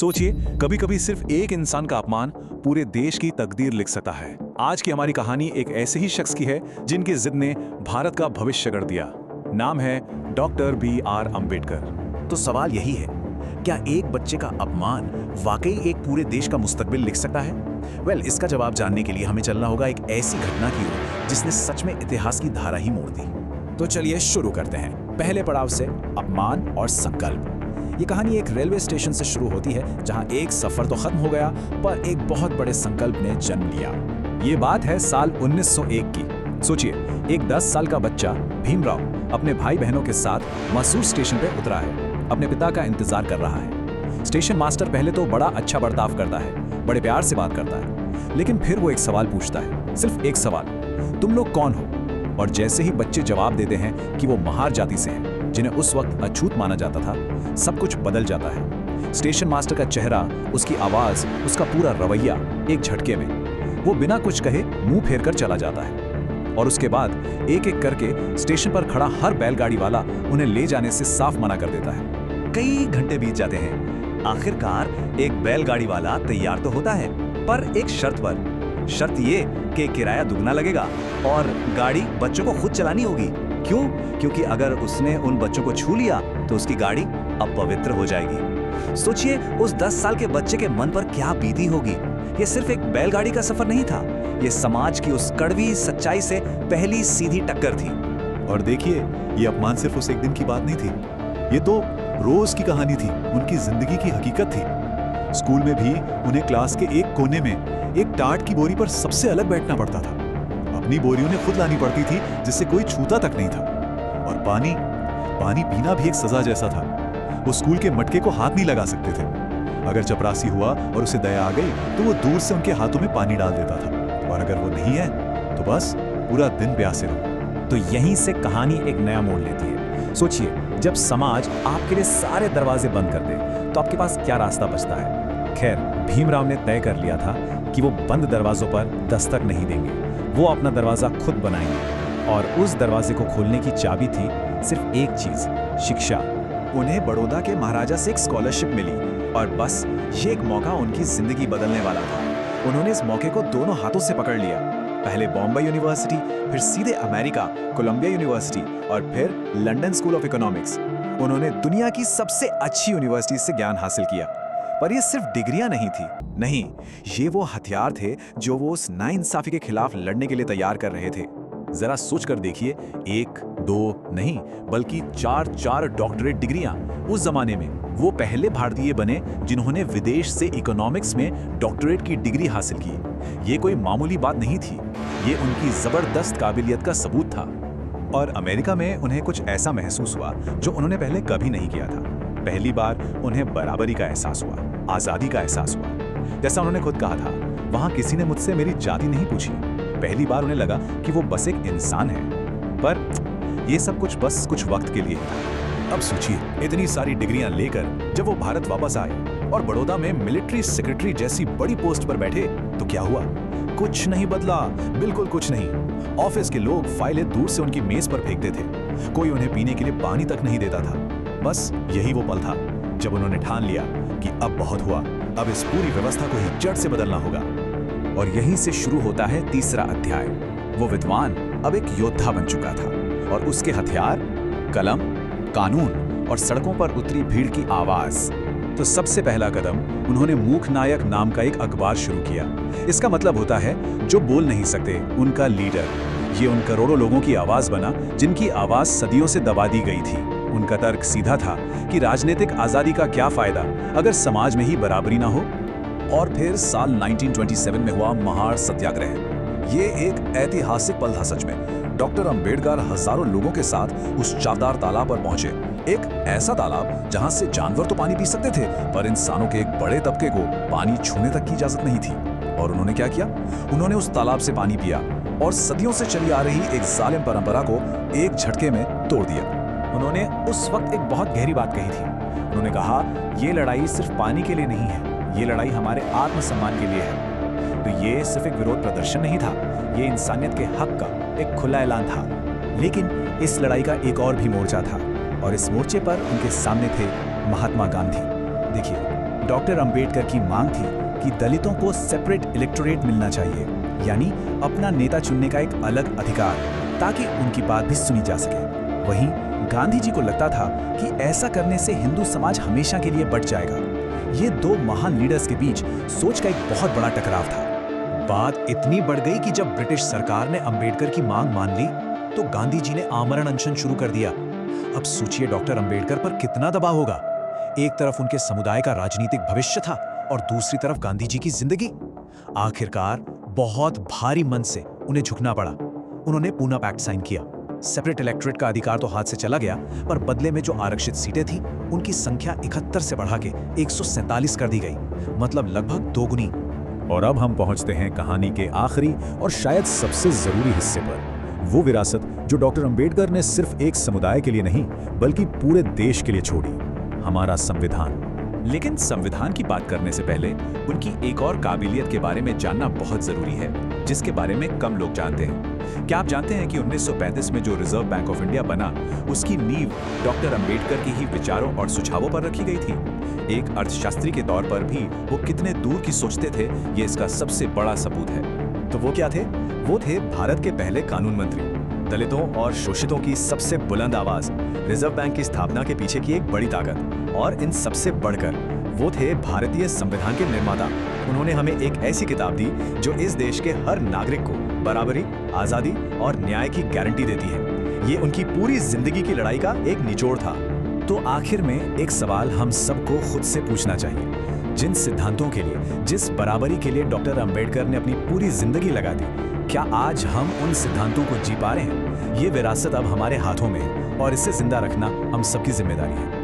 सोचिए, कभी कभी सिर्फ एक इंसान का अपमान पूरे देश की तकदीर लिख सकता है। आज की हमारी कहानी एक ऐसे ही शख्स की है जिनकी जिद ने भारत का भविष्य गढ़ दिया। नाम है डॉक्टर B.R. अम्बेडकर। तो सवाल यही है, क्या एक बच्चे का अपमान वाकई एक पूरे देश का मुस्तकबिल लिख सकता है? इसका जवाब जानने के लिए हमें चलना होगा एक ऐसी घटना की ओर जिसने सच में इतिहास की धारा ही मोड़ दी। तो चलिए शुरू करते हैं पहले पड़ाव से, अपमान और संकल्प। ये कहानी एक रेलवे स्टेशन से शुरू होती है जहां एक सफर तो खत्म हो गया पर एक बहुत बड़े संकल्प ने जन्म लिया। ये बात है साल 1901 की। सोचिए, एक 10 साल का बच्चा भीमराव अपने भाई बहनों के साथ मसूर स्टेशन पे उतरा है। अपने पिता का इंतजार कर रहा है। स्टेशन मास्टर पहले तो बड़ा अच्छा बर्ताव करता है, बड़े प्यार से बात करता है, लेकिन फिर वो एक सवाल पूछता है, सिर्फ एक सवाल, तुम लोग कौन हो? और जैसे ही बच्चे जवाब देते हैं कि वो महार जाति से हैं, जिन्हें उस वक्त अछूत माना जाता था, सब कुछ बदल जाता है। स्टेशन मास्टर का चेहरा, उसकी आवाज, उसका पूरा रवैया एक झटके में, वो बिना कुछ कहे मुंह फेर कर चला जाता है। और उसके बाद एक एक करके स्टेशन पर खड़ा हर बैलगाड़ी वाला उन्हें ले जाने से साफ मना कर देता है। कई घंटे बीत जाते हैं। आखिरकार एक बैलगाड़ी वाला तैयार तो होता है, पर एक शर्त पर। शर्त ये कि किराया दुगना लगेगा और गाड़ी बच्चों को खुद चलानी होगी। क्यों? क्योंकि अगर उसने उन बच्चों को छू लिया तो उसकी गाड़ी अपवित्र हो जाएगी। सोचिए, उस 10 साल के बच्चे के मन पर क्या बीती होगी। ये सिर्फ एक बैलगाड़ी का सफर नहीं था, ये समाज की उस कड़वी सच्चाई से पहली सीधी टक्कर थी। और देखिए, ये अपमान सिर्फ उस एक दिन की बात नहीं थी, ये तो रोज की कहानी थी, उनकी जिंदगी की हकीकत थी। स्कूल में भी उन्हें क्लास के एक कोने में एक टाट की बोरी पर सबसे अलग बैठना पड़ता था। अपनी बोरी उन्हें खुद लानी पड़ती थी, जिससे कोई छूता तक नहीं था। और पानी पीना भी एक सजा जैसा था। वो स्कूल के मटके को हाथ नहीं लगा सकते थे। अगर चपरासी हुआ और उसे दया आ गई तो वो दूर से उनके हाथों में पानी डाल देता था, और अगर वो नहीं है तो बस पूरा दिन प्यासे रहो। तो यहीं से कहानी एक नया मोड़ लेती है। सोचिए, जब समाज आपके लिए सारे दरवाजे बंद कर दे तो आपके पास क्या रास्ता बचता है? खैर, भीमराव ने तय कर लिया था कि वो बंद दरवाजों पर दस्तक नहीं देंगे, वो अपना दरवाजा खुद बनाएंगे। और उस दरवाजे को खोलने की चाबी थी सिर्फ एक चीज, शिक्षा। उन्हें बड़ौदा के महाराजा से एक स्कॉलरशिप मिली और बस ये एक मौका उनकी जिंदगी बदलने वाला था। उन्होंने इस मौके को दोनों हाथों से पकड़ लिया। पहले बॉम्बे यूनिवर्सिटी, फिर सीधे अमेरिका, कोलंबिया यूनिवर्सिटी और फिर लंदन स्कूल ऑफ इकोनॉमिक्स। उन्होंने दुनिया की सबसे अच्छी यूनिवर्सिटी से ज्ञान हासिल किया। पर ये सिर्फ डिग्रियां नहीं थी, नहीं, ये वो हथियार थे जो वो उस नाइंसाफी के खिलाफ लड़ने के लिए तैयार कर रहे थे। जरा सोच कर देखिए, 1, 2 नहीं बल्कि 4 डॉक्टरेट डिग्रियां। उस जमाने में वो पहले भारतीय बने जिन्होंने विदेश से इकोनॉमिक्स में डॉक्टरेट की डिग्री हासिल की। ये कोई मामूली बात नहीं थी, ये उनकी जबरदस्त काबिलियत का सबूत था। और अमेरिका में उन्हें कुछ ऐसा महसूस हुआ जो उन्होंने पहले कभी नहीं किया था। पहली बार उन्हें बराबरी का एहसास हुआ, आजादी का एहसास हुआ। जैसा उन्होंने खुद कहा था, वहां किसी ने मुझसे मेरी जाति नहीं पूछी। पहली बार उन्हें लगा कि वो बस एक इंसान है। पर ये सब कुछ बस कुछ वक्त के लिए था। अब सोचिए, इतनी सारी डिग्रियां लेकर जब वो भारत वापस आए और बड़ौदा में मिलिट्री सेक्रेटरी जैसी बड़ी पोस्ट पर बैठे तो क्या हुआ? कुछ नहीं बदला, बिल्कुल कुछ नहीं। ऑफिस के लोग फाइलें दूर से उनकी मेज पर फेंकते थे, कोई उन्हें पीने के लिए पानी तक नहीं देता था। बस यही वो पल था जब उन्होंने ठान लिया कि अब बहुत हुआ, अब इस पूरी व्यवस्था को ही जड़ से बदलना होगा। और यहीं से शुरू होता है तीसरा अध्याय। वो विद्वान अब एक योद्धा बन चुका था और उसके हथियार कलम, कानून और सड़कों पर उतरी भीड़ की आवाज। तो सबसे पहला कदम, उन्होंने मूक नायक नाम का एक अखबार शुरू किया। इसका मतलब होता है जो बोल नहीं सकते उनका लीडर। ये उन करोड़ों लोगों की आवाज बना जिनकी आवाज सदियों से दबा दी गई थी। उनका तर्क सीधा था कि राजनीतिक आजादी का क्या फायदा अगर समाज में ही बराबरी ना हो। और फिर साल 1927 में हुआ महार सत्याग्रह। ये एक ऐतिहासिक पल था सच में। डॉक्टर अंबेडकर हजारों लोगों के साथ उस चावदार तालाब पर पहुंचे। एक ऐसा तालाब जहां से जानवर तो पानी पी सकते थे, पर इंसानों के एक बड़े तबके को पानी छूने तक की इजाजत नहीं थी। और उन्होंने क्या किया? उन्होंने उस तालाब से पानी पिया और सदियों से चली आ रही एक जालिम परंपरा को एक झटके में तोड़ दिया। उन्होंने उस वक्त एक बहुत गहरी बात कही थी। उन्होंने कहा, ये लड़ाई सिर्फ पानी के लिए नहीं है, ये लड़ाई हमारे आत्मसम्मान के लिए है। तो ये सिर्फ एक विरोध प्रदर्शन नहीं था, ये इंसानियत के हक का एक खुला ऐलान था। लेकिन इस लड़ाई का एक और भी मोर्चा था, और इस मोर्चे पर उनके सामने थे महात्मा गांधी। देखिए, डॉक्टर अंबेडकर की मांग थी कि दलितों को सेपरेट इलेक्टोरेट मिलना चाहिए, यानी अपना नेता चुनने का एक अलग अधिकार, ताकि उनकी बात भी सुनी जा सके। वहीं गांधी जी को लगता था कि ऐसा करने से हिंदू समाज हमेशा के लिए बट जाएगा। ये दो महान लीडर्स के बीच सोच का एक बहुत बड़ा टकराव था। बात इतनी बढ़ गई कि जब ब्रिटिश सरकार ने अंबेडकर की मांग मान ली तो गांधी जी ने आमरण अनशन शुरू कर दिया। अब सोचिए डॉक्टर अंबेडकर पर कितना दबाव होगा। एक तरफ उनके समुदाय का राजनीतिक भविष्य था और दूसरी तरफ गांधी जी की जिंदगी। आखिरकार बहुत भारी मन से उन्हें झुकना पड़ा। उन्होंने पूना पैक्ट साइन किया। सेपरेट इलेक्टोरेट का अधिकार तो हाथ से चला गया, पर बदले में जो आरक्षित सीटें थीं, उनकी संख्या 71 से बढ़ा के 147 कर दी गई, मतलब लगभग दोगुनी। और अब हम पहुंचते हैं कहानी के आखिरी और शायद सबसे जरूरी हिस्से पर, वो विरासत जो डॉक्टर अंबेडकर ने सिर्फ एक समुदाय के लिए नहीं बल्कि पूरे देश के लिए छोड़ी, हमारा संविधान। लेकिन संविधान की बात करने से पहले उनकी एक और काबिलियत के बारे में जानना बहुत जरूरी है, जिसके बारे में कम लोग जानते हैं। क्या आप जानते हैं कि 1935 में जो रिजर्व बैंक ऑफ इंडिया बना, उसकी नींव डॉक्टर अंबेडकर की ही विचारों और सुझावों पर रखी गई थी। एक अर्थशास्त्री के तौर पर भी वो कितने दूर की सोचते थे, ये इसका सबसे बड़ा सबूत है। तो वो क्या थे? वो थे भारत के पहले कानून मंत्री, दलितों और शोषितों की सबसे बुलंद आवाज, रिजर्व बैंक की स्थापना के पीछे की एक बड़ी ताकत, और इन सबसे बढ़कर वो थे भारतीय संविधान के निर्माता। उन्होंने हमें एक ऐसी किताब दी जो इस देश के हर नागरिक को बराबरी, आजादी और न्याय की गारंटी देती है। ये उनकी पूरी जिंदगी की लड़ाई का एक निचोड़ था। तो आखिर में एक सवाल हम सबको खुद से पूछना चाहिए। जिन सिद्धांतों के लिए, जिस बराबरी के लिए डॉक्टर अंबेडकर ने अपनी पूरी जिंदगी लगा दी, क्या आज हम उन सिद्धांतों को जी पा रहे हैं? ये विरासत अब हमारे हाथों में है और इसे जिंदा रखना हम सबकी जिम्मेदारी है।